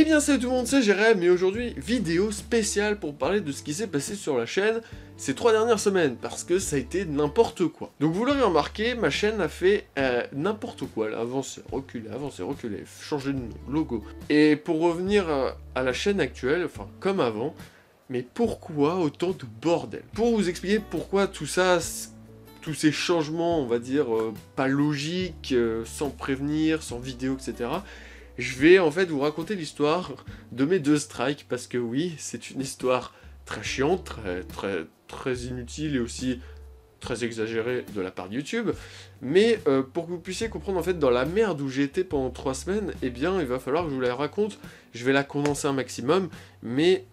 Eh bien salut tout le monde, c'est Jérém, et aujourd'hui, vidéo spéciale pour parler de ce qui s'est passé sur la chaîne ces 3 dernières semaines, parce que ça a été n'importe quoi. Donc vous l'aurez remarqué, ma chaîne a fait n'importe quoi, elle a avancé, reculé, changé de nom, logo. Et pour revenir à la chaîne actuelle, enfin comme avant, mais pourquoi autant de bordel? Pour vous expliquer pourquoi tout ça, tous ces changements, on va dire, pas logiques, sans prévenir, sans vidéo, etc., je vais en fait vous raconter l'histoire de mes 2 strikes, parce que oui, c'est une histoire très chiante, très inutile et aussi très exagérée de la part de YouTube, mais pour que vous puissiez comprendre en fait dans la merde où j'ai été pendant 3 semaines, eh bien il va falloir que je vous la raconte. Je vais la condenser un maximum, mais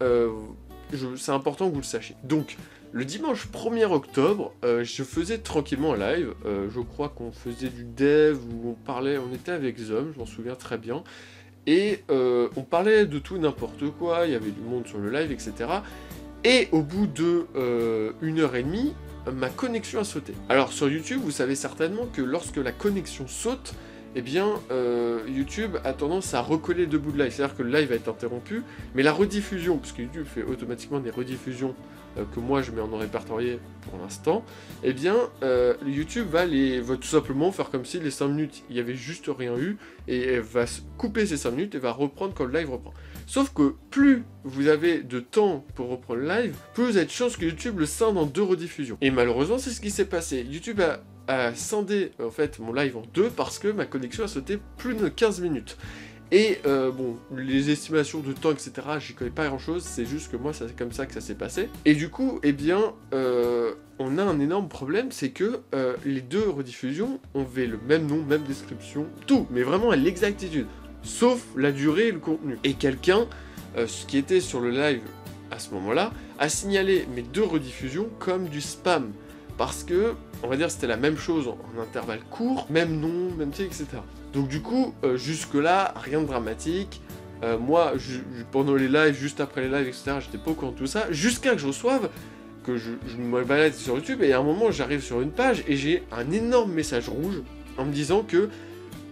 c'est important que vous le sachiez. Donc, le dimanche 1er octobre, je faisais tranquillement un live, je crois qu'on faisait du dev, où on était avec Zom, je m'en souviens très bien, et on parlait de tout n'importe quoi, il y avait du monde sur le live, etc. Et au bout de 1h30, ma connexion a sauté. Alors sur YouTube, vous savez certainement que lorsque la connexion saute, eh bien, YouTube a tendance à recoller 2 bouts de live, c'est-à-dire que le live va être interrompu, mais la rediffusion, parce que YouTube fait automatiquement des rediffusions que moi je mets en non répertorié pour l'instant, eh bien, YouTube va tout simplement faire comme si les 5 minutes, il n'y avait juste rien eu, et elle va couper ces 5 minutes et va reprendre quand le live reprend. Sauf que plus vous avez de temps pour reprendre le live, plus vous avez de chances que YouTube le scinde en 2 rediffusions. Et malheureusement, c'est ce qui s'est passé. YouTube a scindé en fait mon live en 2 parce que ma connexion a sauté plus de 15 minutes. Et bon, les estimations de temps, etc., j'y connais pas grand chose, c'est juste que moi, c'est comme ça que ça s'est passé. Et du coup, eh bien, on a un énorme problème, c'est que les 2 rediffusions avaient le même nom, même description, tout, mais vraiment à l'exactitude, sauf la durée et le contenu. Et quelqu'un, ce qui était sur le live à ce moment-là, a signalé mes 2 rediffusions comme du spam, parce que, on va dire, c'était la même chose en intervalle court, même nom, même truc, etc. Donc du coup, jusque-là, rien de dramatique. Moi, pendant les lives, juste après les lives, etc., j'étais pas au courant de tout ça, jusqu'à que je reçoive, que je me balade sur YouTube, et à un moment, j'arrive sur une page, et j'ai un énorme message rouge, en me disant que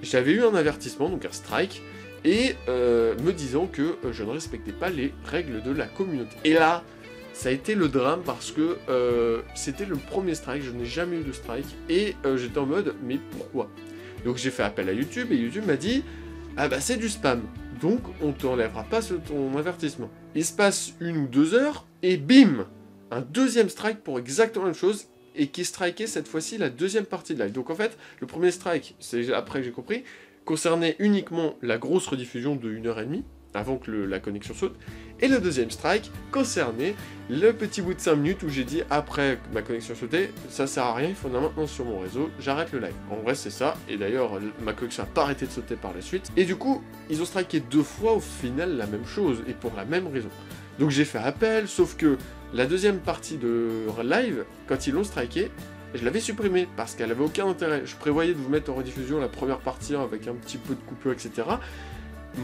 j'avais eu un avertissement, donc un strike, et me disant que je ne respectais pas les règles de la communauté. Et là, ça a été le drame parce que c'était le premier strike, je n'ai jamais eu de strike, et j'étais en mode, mais pourquoi? Donc j'ai fait appel à YouTube, et YouTube m'a dit, ah bah c'est du spam, donc on t'enlèvera pas ton avertissement. Il se passe 1 ou 2 heures, et bim, un 2e strike pour exactement la même chose, et qui strikait cette fois-ci la 2e partie de live. Donc en fait, le premier strike, c'est après que j'ai compris, concernait uniquement la grosse rediffusion de 1h30, avant que la connexion saute, et le 2e strike concernait le petit bout de 5 minutes où j'ai dit, après que ma connexion sautait, ça sert à rien, il faut maintenant sur mon réseau, j'arrête le live. En vrai c'est ça, et d'ailleurs ma connexion n'a pas arrêté de sauter par la suite, et du coup, ils ont striké 2 fois au final la même chose, et pour la même raison. Donc j'ai fait appel, sauf que la 2e partie de live, quand ils l'ont striké, je l'avais supprimée, parce qu'elle avait aucun intérêt. Je prévoyais de vous mettre en rediffusion la première partie avec un petit peu de coupure, etc.,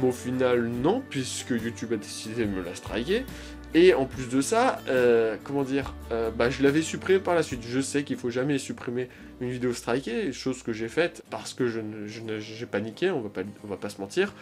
mais au final, non, puisque YouTube a décidé de me la striker. Et en plus de ça, comment dire, je l'avais supprimé par la suite. Je sais qu'il faut jamais supprimer une vidéo strikée, chose que j'ai faite parce que j'ai paniqué, on va pas se mentir.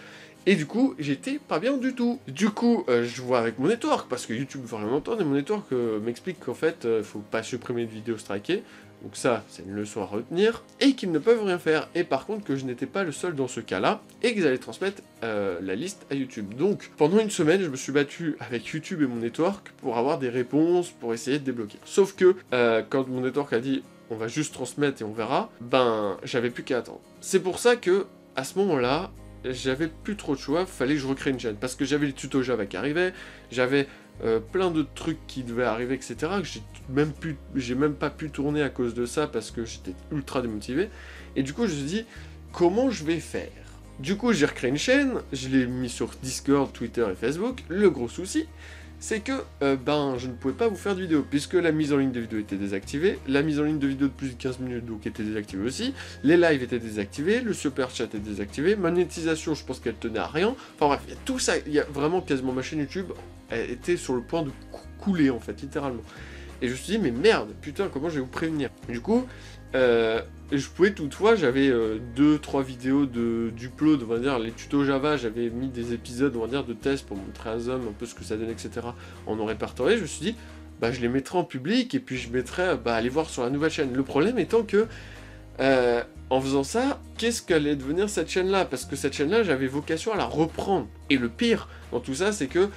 Et du coup, j'étais pas bien du tout. Du coup, je vois avec mon network, parce que YouTube veut rien entendre, et mon network m'explique qu'en fait, faut pas supprimer de vidéo strikée. Donc ça, c'est une leçon à retenir, et qu'ils ne peuvent rien faire. Et par contre, que je n'étais pas le seul dans ce cas-là, et qu'ils allaient transmettre la liste à YouTube. Donc, pendant une semaine, je me suis battu avec YouTube et mon network pour avoir des réponses, pour essayer de débloquer. Sauf que, quand mon network a dit « on va juste transmettre et on verra », ben, j'avais plus qu'à attendre. C'est pour ça que, à ce moment-là, j'avais plus trop de choix, fallait que je recrée une chaîne, parce que j'avais les tutos Java qui arrivaient, j'avais plein de trucs qui devaient arriver, etc., que j'ai même pas pu tourner à cause de ça, parce que j'étais ultra démotivé, et du coup je me suis dit, comment je vais faire? Du coup j'ai recréé une chaîne, je l'ai mis sur Discord, Twitter et Facebook. Le gros souci, c'est que je ne pouvais pas vous faire de vidéo, puisque la mise en ligne de vidéo était désactivée, la mise en ligne de vidéo de plus de 15 minutes donc était désactivée aussi, les lives étaient désactivés, le super chat était désactivé, monétisation je pense qu'elle tenait à rien, enfin bref, il y a tout ça, il y a vraiment quasiment ma chaîne YouTube, elle était sur le point de couler en fait, littéralement. et je me suis dit, mais merde, putain, comment je vais vous prévenir? Du coup, je pouvais toutefois, j'avais 2-3 vidéos d'upload, on va dire, les tutos Java, j'avais mis des épisodes, on va dire, de tests pour montrer à Zom un peu ce que ça donnait, etc. en répertorié, je me suis dit, bah je les mettrai en public, et puis je mettrai, bah allez voir sur la nouvelle chaîne. Le problème étant que, en faisant ça, qu'est-ce qu'allait devenir cette chaîne-là? Parce que cette chaîne-là, j'avais vocation à la reprendre. Et le pire dans tout ça, c'est que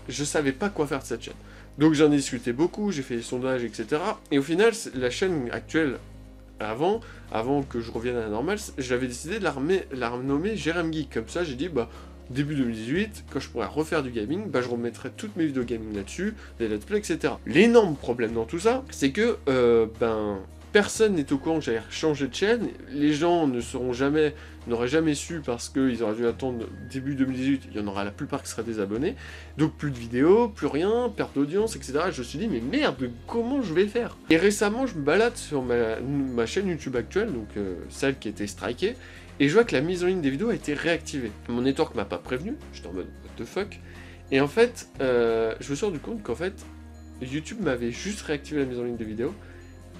je savais pas quoi faire de cette chaîne. Donc j'en ai discuté beaucoup, j'ai fait des sondages, etc. Et au final, la chaîne actuelle, avant que je revienne à la normale, j'avais décidé de la renommer Jérém Geek. Comme ça, j'ai dit, bah, début 2018, quand je pourrais refaire du gaming, bah, je remettrai toutes mes vidéos gaming là-dessus, des let's play, etc. L'énorme problème dans tout ça, c'est que, personne n'est au courant que j'avais changé de chaîne, les gens n'auraient jamais su parce qu'ils auraient dû attendre début 2018, il y en aura la plupart qui seraient désabonnés, donc plus de vidéos, plus rien, perte d'audience, etc. Et je me suis dit, mais merde, comment je vais faire? Et récemment, je me balade sur ma chaîne YouTube actuelle, donc celle qui était strikée, et je vois que la mise en ligne des vidéos a été réactivée. Mon network m'a pas prévenu, j'étais en mode what the fuck, et en fait, je me suis rendu compte qu'en fait, YouTube m'avait juste réactivé la mise en ligne des vidéos,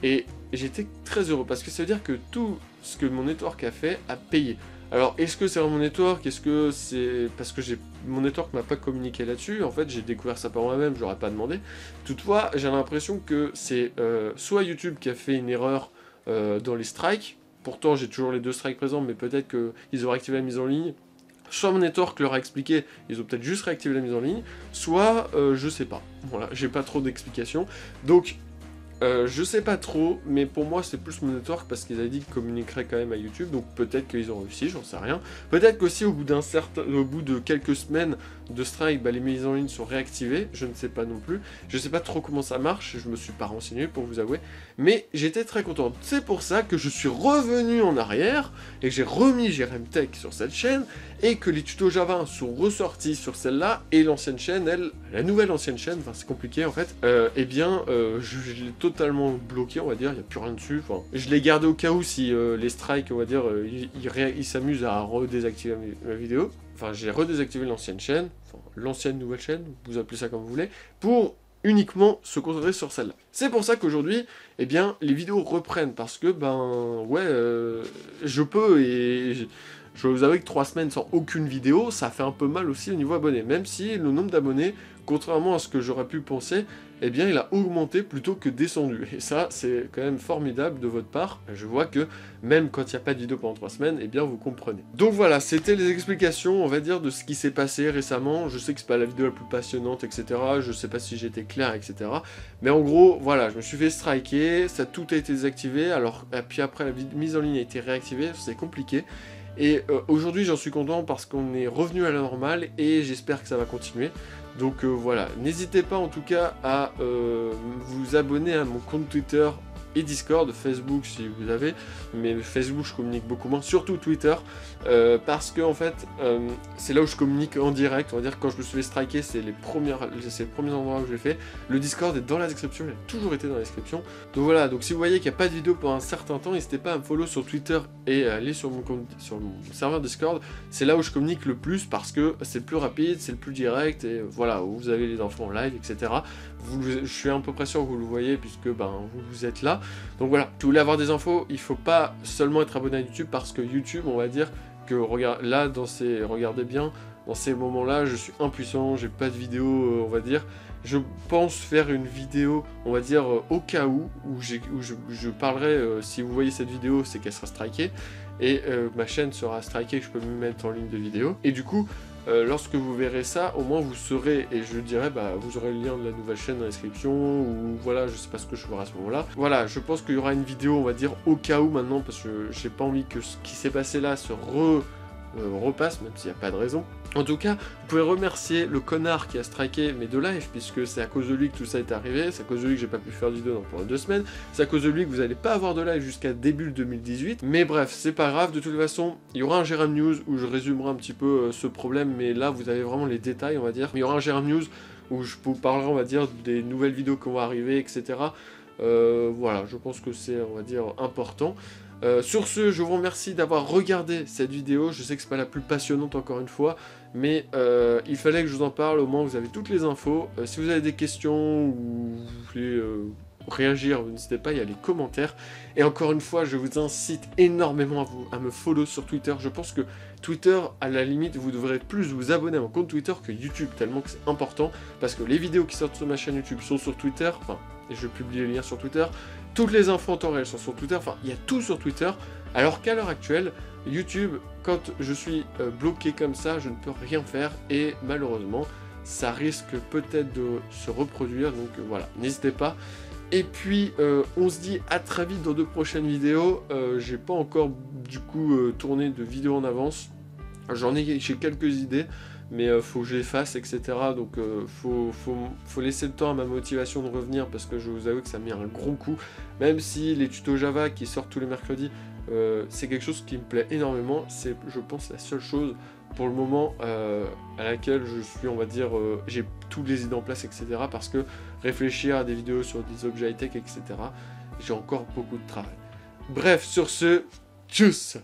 et j'étais très heureux, parce que ça veut dire que tout ce que mon network a fait a payé. Alors, est-ce que c'est mon network? Est-ce que c'est parce que mon network m'a pas communiqué là-dessus? En fait, j'ai découvert ça par moi-même, je l'aurais pas demandé. Toutefois, j'ai l'impression que c'est soit YouTube qui a fait une erreur dans les strikes, pourtant j'ai toujours les 2 strikes présents, mais peut-être qu'ils ont réactivé la mise en ligne, soit mon network leur a expliqué, ils ont peut-être juste réactivé la mise en ligne, soit je sais pas. Voilà, j'ai pas trop d'explications. Donc, je sais pas trop, mais pour moi c'est plus mon network parce qu'ils avaient dit qu'ils communiqueraient quand même à YouTube, donc peut-être qu'ils ont réussi, j'en sais rien. Peut-être qu'aussi au bout de quelques semaines de strike, bah, les mises en ligne sont réactivées, je ne sais pas non plus. Je sais pas trop comment ça marche, je me suis pas renseigné pour vous avouer, mais j'étais très content. C'est pour ça que je suis revenu en arrière et que j'ai remis Jérém Tech sur cette chaîne et que les tutos Java sont ressortis sur celle-là et l'ancienne chaîne, la nouvelle ancienne chaîne, enfin c'est compliqué en fait, eh bien je l'ai totalement bloqué, on va dire, il n'y a plus rien dessus. Enfin, je l'ai gardé au cas où si les strikes, on va dire, ils s'amusent à redésactiver ma vidéo. Enfin, j'ai redésactivé l'ancienne chaîne, enfin l'ancienne nouvelle chaîne, vous appelez ça comme vous voulez, pour uniquement se concentrer sur celle-là. C'est pour ça qu'aujourd'hui, eh bien, les vidéos reprennent, parce que, ben, ouais, je peux, et je dois vous avouer que 3 semaines sans aucune vidéo, ça fait un peu mal aussi au niveau abonnés, même si le nombre d'abonnés, contrairement à ce que j'aurais pu penser, eh bien il a augmenté plutôt que descendu. Et ça, c'est quand même formidable de votre part. Je vois que même quand il n'y a pas de vidéo pendant 3 semaines, eh bien vous comprenez. Donc voilà, c'était les explications, on va dire, de ce qui s'est passé récemment. Je sais que c'est pas la vidéo la plus passionnante, etc. Je sais pas si j'étais clair, etc. Mais en gros, voilà, je me suis fait striker, ça tout a été désactivé, alors puis après la mise en ligne a été réactivée, c'est compliqué. Et aujourd'hui j'en suis content parce qu'on est revenu à la normale et j'espère que ça va continuer. Donc voilà, n'hésitez pas en tout cas à vous abonner à mon compte Twitter et Discord, Facebook si vous avez, mais Facebook je communique beaucoup moins, surtout Twitter, parce que en fait c'est là où je communique en direct, on va dire quand je me suis fait striker, c'est les premiers endroits où je l'ai fait. Le Discord est dans la description, il a toujours été dans la description. Donc voilà, donc si vous voyez qu'il n'y a pas de vidéo pendant un certain temps, n'hésitez pas à me follow sur Twitter et à aller sur mon compte, sur mon serveur Discord, c'est là où je communique le plus parce que c'est le plus rapide, c'est le plus direct, et voilà, où vous avez les infos en live, etc. Je suis à peu près sûr que vous le voyez puisque ben, vous êtes là. Donc voilà, si vous voulez avoir des infos, il faut pas seulement être abonné à YouTube parce que YouTube, on va dire que là, regardez bien, dans ces moments-là, je suis impuissant, j'ai pas de vidéo, on va dire. Je pense faire une vidéo, on va dire, au cas où je parlerai, si vous voyez cette vidéo, c'est qu'elle sera strikée, et ma chaîne sera strikée, que je peux me mettre en ligne de vidéo. Et du coup, lorsque vous verrez ça, au moins vous saurez, et je dirais, bah, vous aurez le lien de la nouvelle chaîne dans la description, ou voilà, je sais pas ce que je ferai à ce moment-là. Voilà, je pense qu'il y aura une vidéo, on va dire, au cas où maintenant, parce que j'ai pas envie que ce qui s'est passé là se repasse, même s'il n'y a pas de raison. En tout cas, vous pouvez remercier le connard qui a striké mes 2 lives, puisque c'est à cause de lui que tout ça est arrivé, c'est à cause de lui que j'ai pas pu faire de vidéo pendant 2 semaines, c'est à cause de lui que vous n'allez pas avoir de live jusqu'à début 2018, mais bref, c'est pas grave, de toute façon, il y aura un Jérém News où je résumerai un petit peu ce problème, mais là vous avez vraiment les détails, on va dire. Il y aura un Jérém News où je vous parlerai, on va dire, des nouvelles vidéos qui vont arriver, etc. Voilà, je pense que c'est, on va dire, important. Sur ce, je vous remercie d'avoir regardé cette vidéo. Je sais que c'est pas la plus passionnante encore une fois, mais il fallait que je vous en parle, au moins vous avez toutes les infos. Si vous avez des questions ou vous voulez réagir, n'hésitez pas, il y a les commentaires. Et encore une fois, je vous incite énormément à me follow sur Twitter. Je pense que Twitter, à la limite, vous devrez plus vous abonner à mon compte Twitter que YouTube, tellement que c'est important, parce que les vidéos qui sortent sur ma chaîne YouTube sont sur Twitter, enfin, et je publie les liens sur Twitter, toutes les infos en temps réel sont sur Twitter, enfin, il y a tout sur Twitter, alors qu'à l'heure actuelle, YouTube, quand je suis bloqué comme ça, je ne peux rien faire, et malheureusement, ça risque peut-être de se reproduire, donc voilà, n'hésitez pas. Et puis, on se dit à très vite dans de prochaines vidéos. J'ai pas encore, du coup, tourné de vidéos en avance. J'ai quelques idées, mais faut que je les fasse, etc. Donc, faut laisser le temps à ma motivation de revenir, parce que je vous avoue que ça met un gros coup. Même si les tutos Java qui sortent tous les mercredis, c'est quelque chose qui me plaît énormément. C'est, je pense, la seule chose pour le moment à laquelle je suis, on va dire, j'ai toutes les idées en place, etc. Parce que réfléchir à des vidéos sur des objets high-tech, etc., j'ai encore beaucoup de travail. Bref, sur ce, tchuss!